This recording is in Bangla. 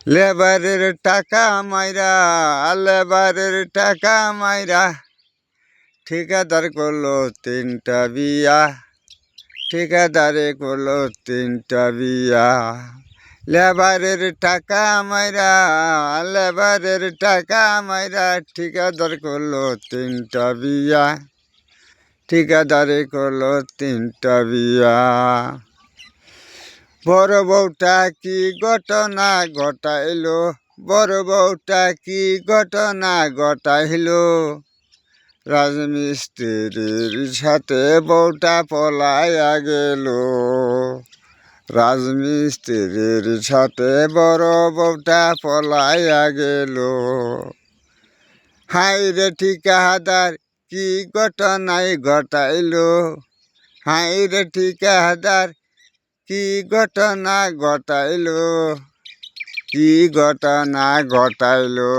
লেবারের টাকা মাইরা, লেবারের টাকা মাইরা ঠিকাদার করলো 3টা বিয়া, ঠিকাদারে করলো 3টা বিয়া। লেবারের টাকা মাইরা, লেবারের টাকা মাইরা ঠিকাদার করলো 3টা বিয়া, ঠিকাদারে করলো 3টা বিয়া। বড় বউটা কি ঘটনা ঘটাইলো, বড় বউটা কি ঘটনা ঘটাইলো, রাজমিস্ত্রির সাথে বউটা পলাইয়া গেল, রাজমিস্ত্রির সাথে বড় বউটা পলাইয়া গেল। হাই রে ঠিকাদার কি ঘটনাই ঘটাইলো, হাই রে ঠিকাদার কি ঘটনা ঘটাইলো, কি ঘটনা ঘটাইলো।